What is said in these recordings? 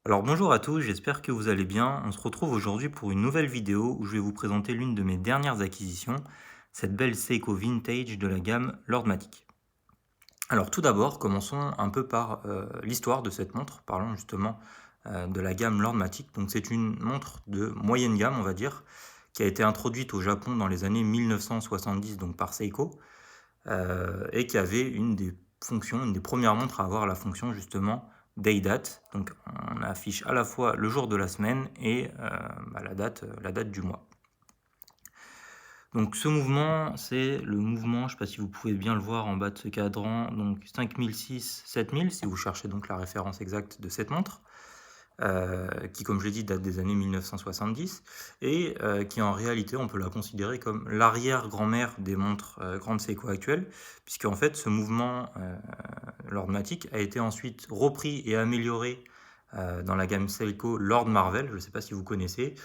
Alors bonjour à tous, j'espère que vous allez bien. On se retrouve aujourd'hui pour une nouvelle vidéo où je vais vous présenter l'une de mes dernières acquisitions, cette belle Seiko Vintage de la gamme Lordmatic. Alors tout d'abord, commençons un peu par l'histoire de cette montre. Parlons justement de la gamme Lordmatic. Donc c'est une montre de moyenne gamme, on va dire, qui a été introduite au Japon dans les années 1970 donc par Seiko et qui avait une des fonctions, une des premières montres à avoir la fonction justement day date. Donc on affiche à la fois le jour de la semaine et la date du mois. Donc ce mouvement, c'est le mouvement, je ne sais pas si vous pouvez bien le voir en bas de ce cadran, donc 5006, 7000, si vous cherchez donc la référence exacte de cette montre, qui comme je l'ai dit date des années 1970, et qui en réalité on peut la considérer comme l'arrière-grand-mère des montres Grande Seiko actuelles, puisque en fait ce mouvement Lordmatic a été ensuite repris et amélioré dans la gamme Seiko Lord Marvel, je ne sais pas si vous connaissez,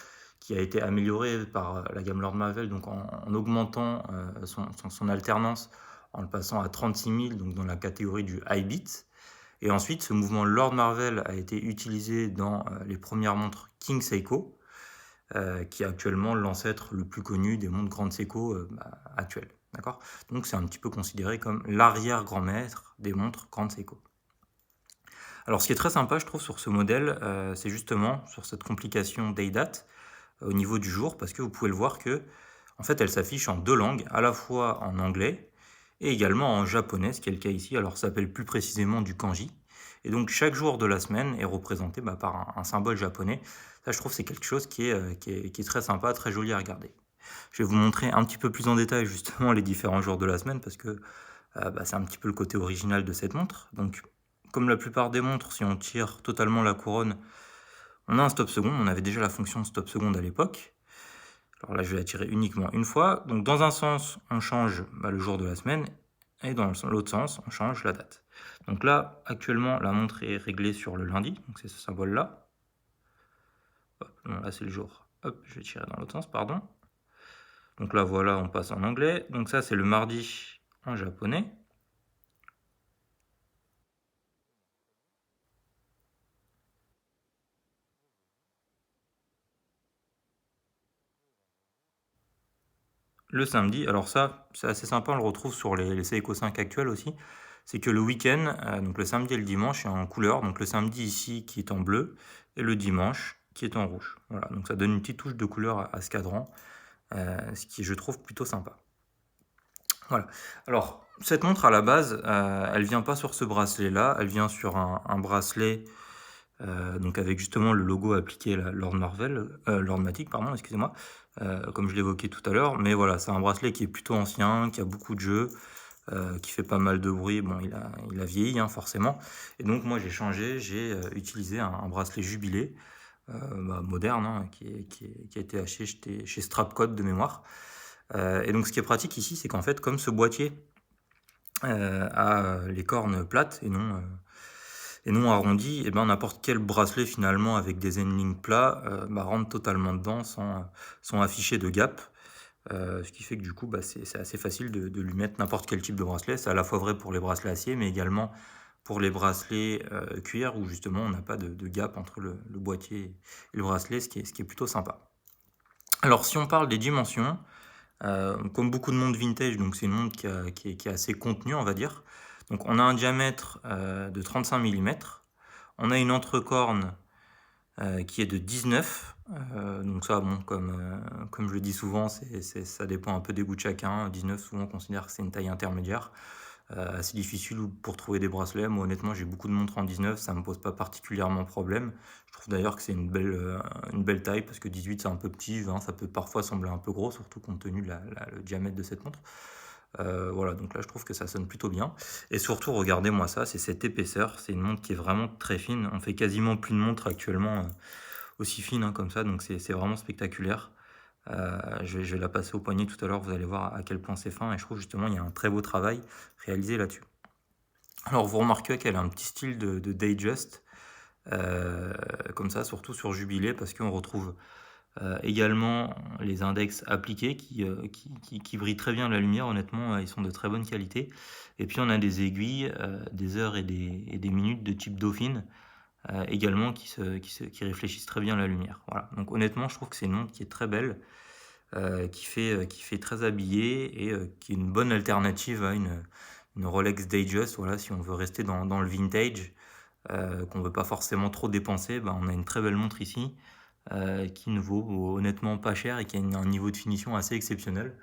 qui a été amélioré par la gamme Lord Marvel, donc en augmentant son alternance, en le passant à 36 000, donc dans la catégorie du high beat. Et ensuite, ce mouvement Lord Marvel a été utilisé dans les premières montres King Seiko, qui est actuellement l'ancêtre le plus connu des montres Grande Seiko actuelles. D'accord. Donc c'est un petit peu considéré comme l'arrière-grand-maître des montres Grande Seiko. Alors ce qui est très sympa, je trouve, sur ce modèle, c'est justement sur cette complication day date au niveau du jour, parce que vous pouvez le voir que en fait, elle s'affiche en deux langues, à la fois en anglais et également en japonais, ce qui est le cas ici. Alors ça s'appelle plus précisément du kanji. Et donc chaque jour de la semaine est représenté par un symbole japonais. Ça, je trouve, c'est quelque chose qui est très sympa, très joli à regarder. Je vais vous montrer un petit peu plus en détail justement les différents jours de la semaine parce que c'est un petit peu le côté original de cette montre. Donc, comme la plupart des montres, si on tire totalement la couronne, on a un stop seconde. On avait déjà la fonction stop seconde à l'époque. Alors là, je vais la tirer uniquement une fois. Donc, dans un sens, on change le jour de la semaine et dans l'autre sens, on change la date. Donc là, actuellement, la montre est réglée sur le lundi. Donc, c'est ce symbole-là. Non, là, c'est le jour. Hop, je vais tirer dans l'autre sens, pardon. Donc là, voilà, on passe en anglais. Donc ça, c'est le mardi en japonais. Le samedi, alors ça, c'est assez sympa, on le retrouve sur les Seiko 5 actuels aussi. C'est que le week-end, donc le samedi et le dimanche, est en couleur. Donc le samedi ici qui est en bleu et le dimanche qui est en rouge. Voilà, donc ça donne une petite touche de couleur à ce cadran, ce qui je trouve plutôt sympa. Voilà. Alors, cette montre à la base, elle vient pas sur ce bracelet-là, elle vient sur un bracelet donc avec justement le logo appliqué Lord Marvel, Lordmatic, pardon, excusez-moi, comme je l'évoquais tout à l'heure. Mais voilà, c'est un bracelet qui est plutôt ancien, qui a beaucoup de jeux, qui fait pas mal de bruit. Bon, il a vieilli, hein, forcément. Et donc moi j'ai changé, j'ai utilisé un bracelet jubilé, moderne, hein, qui a été acheté chez Strapcode de mémoire. Et donc ce qui est pratique ici, c'est qu'en fait, comme ce boîtier a les cornes plates et non arrondies, et ben n'importe quel bracelet finalement avec des endings plats rentre totalement dedans sans afficher de gap. Ce qui fait que du coup c'est assez facile de lui mettre n'importe quel type de bracelet. C'est à la fois vrai pour les bracelets acier, mais également pour les bracelets cuir, où justement on n'a pas de gap entre le boîtier et le bracelet, ce qui est plutôt sympa. Alors si on parle des dimensions, comme beaucoup de montres vintage, donc c'est une montre qui est assez contenue, on va dire. Donc on a un diamètre de 35 mm, on a une entrecorne qui est de 19. Donc ça, bon, comme je le dis souvent, ça dépend un peu des goûts de chacun. 19, souvent on considère que c'est une taille intermédiaire. Assez difficile pour trouver des bracelets. Moi honnêtement j'ai beaucoup de montres en 19, ça me pose pas particulièrement problème. Je trouve d'ailleurs que c'est une belle taille parce que 18 c'est un peu petit, 20 ça peut parfois sembler un peu gros, surtout compte tenu le diamètre de cette montre. Voilà, donc là je trouve que ça sonne plutôt bien. Et surtout regardez-moi ça, c'est cette épaisseur, c'est une montre qui est vraiment très fine. On fait quasiment plus de montres actuellement aussi fines hein, comme ça, donc c'est vraiment spectaculaire. Je vais la passer au poignet tout à l'heure, vous allez voir à quel point c'est fin et je trouve justement il y a un très beau travail réalisé là-dessus. Alors vous remarquez qu'elle a un petit style de Datejust, comme ça, surtout sur Jubilé, parce qu'on retrouve également les index appliqués qui brillent très bien à la lumière, honnêtement, ils sont de très bonne qualité. Et puis on a des aiguilles, des heures et des minutes de type Dauphine, également qui réfléchissent très bien à la lumière. Voilà, donc honnêtement, je trouve que c'est une montre qui est très belle, qui fait très habillé et qui est une bonne alternative à une Rolex Datejust. Voilà, si on veut rester dans le vintage, qu'on veut pas forcément trop dépenser, on a une très belle montre ici, qui ne vaut honnêtement pas cher et qui a un niveau de finition assez exceptionnel.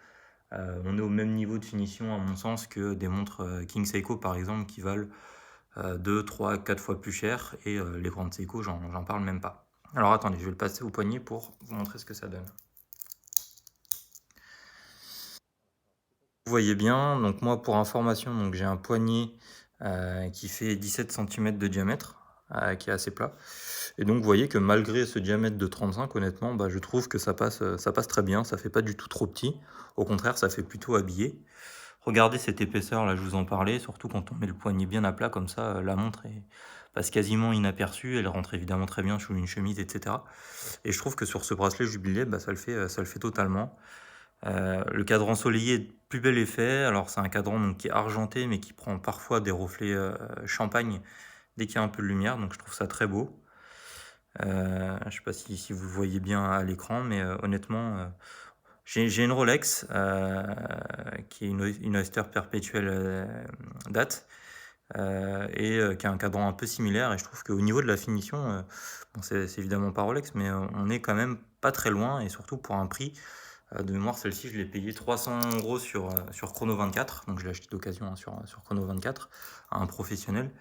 On est au même niveau de finition à mon sens que des montres King Seiko par exemple qui valent 2, 3, 4 fois plus cher et les grandes Seiko j'en parle même pas. Alors attendez, je vais le passer au poignet pour vous montrer ce que ça donne. Vous voyez bien, donc moi pour information, donc j'ai un poignet qui fait 17 cm de diamètre, qui est assez plat. Et donc vous voyez que malgré ce diamètre de 35, honnêtement, je trouve que ça passe très bien, ça fait pas du tout trop petit. Au contraire, ça fait plutôt habillé. Regardez cette épaisseur, là je vous en parlais, surtout quand on met le poignet bien à plat comme ça, la montre passe quasiment inaperçue, elle rentre évidemment très bien sous une chemise, etc. Et je trouve que sur ce bracelet jubilé, ça le fait totalement. Le cadran ensoleillé est de plus bel effet. Alors c'est un cadran donc, qui est argenté mais qui prend parfois des reflets champagne dès qu'il y a un peu de lumière, donc je trouve ça très beau. Je ne sais pas si vous le voyez bien à l'écran, mais honnêtement, j'ai une Rolex qui est une Oyster perpétuelle date et qui a un cadran un peu similaire. Et je trouve qu'au niveau de la finition, bon, c'est évidemment pas Rolex, mais on est quand même pas très loin et surtout pour un prix. De mémoire, celle-ci, je l'ai payée 300 € sur Chrono24, donc je l'ai acheté d'occasion sur Chrono24 à un professionnel.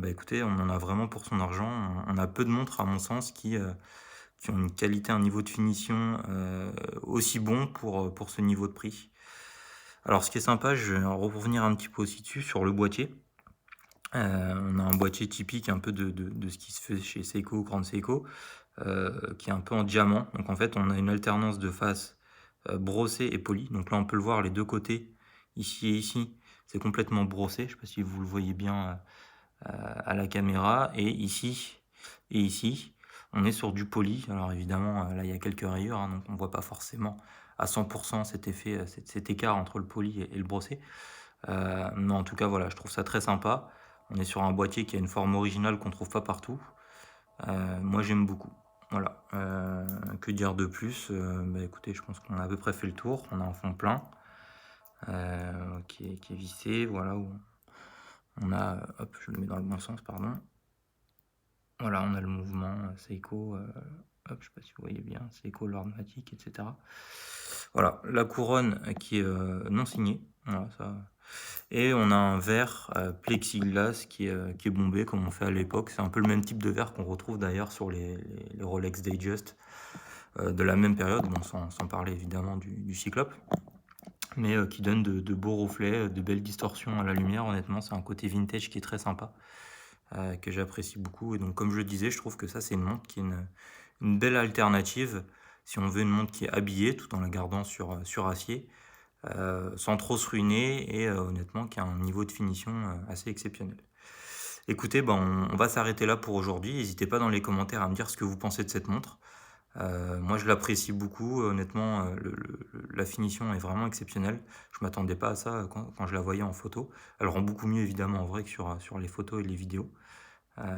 Écoutez, on en a vraiment pour son argent. On a peu de montres, à mon sens, qui ont une qualité, un niveau de finition aussi bon pour ce niveau de prix. Alors, ce qui est sympa, je vais revenir un petit peu aussi dessus sur le boîtier. On a un boîtier typique un peu de ce qui se fait chez Seiko, Grande Seiko, qui est un peu en diamant. Donc en fait, on a une alternance de face brossée et polie. Donc là, on peut le voir, les deux côtés, ici et ici, c'est complètement brossé. Je ne sais pas si vous le voyez bien à la caméra. Et ici, on est sur du poli. Alors évidemment, là, il y a quelques rayures, hein, donc on ne voit pas forcément à 100% cet effet, cet écart entre le poli et le brossé. Mais en tout cas, voilà, je trouve ça très sympa. On est sur un boîtier qui a une forme originale qu'on ne trouve pas partout. Moi, j'aime beaucoup. Voilà. Que dire de plus? Écoutez, je pense qu'on a à peu près fait le tour. On a un fond plein qui est vissé. Voilà. Où on a, hop, je le mets dans le bon sens, pardon. Voilà, on a le mouvement Seiko. Hop, je sais pas si vous voyez bien, Seiko, Lordmatic, etc. Voilà, la couronne qui est non signée. Voilà, ça. Et on a un verre plexiglas qui est bombé comme on fait à l'époque. C'est un peu le même type de verre qu'on retrouve d'ailleurs sur les Rolex Datejust de la même période, bon, sans parler évidemment du Cyclope, mais qui donne de beaux reflets, de belles distorsions à la lumière. Honnêtement, c'est un côté vintage qui est très sympa, que j'apprécie beaucoup. Et donc, comme je le disais, je trouve que ça, c'est une montre qui est une belle alternative si on veut une montre qui est habillée tout en la gardant sur acier. Sans trop se ruiner et honnêtement qui a un niveau de finition assez exceptionnel. Écoutez, on va s'arrêter là pour aujourd'hui. N'hésitez pas dans les commentaires à me dire ce que vous pensez de cette montre. Moi je l'apprécie beaucoup, honnêtement la finition est vraiment exceptionnelle. Je ne m'attendais pas à ça quand je la voyais en photo. Elle rend beaucoup mieux évidemment en vrai que sur les photos et les vidéos.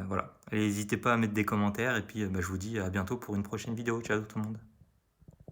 Voilà, n'hésitez pas à mettre des commentaires et puis je vous dis à bientôt pour une prochaine vidéo. Ciao tout le monde.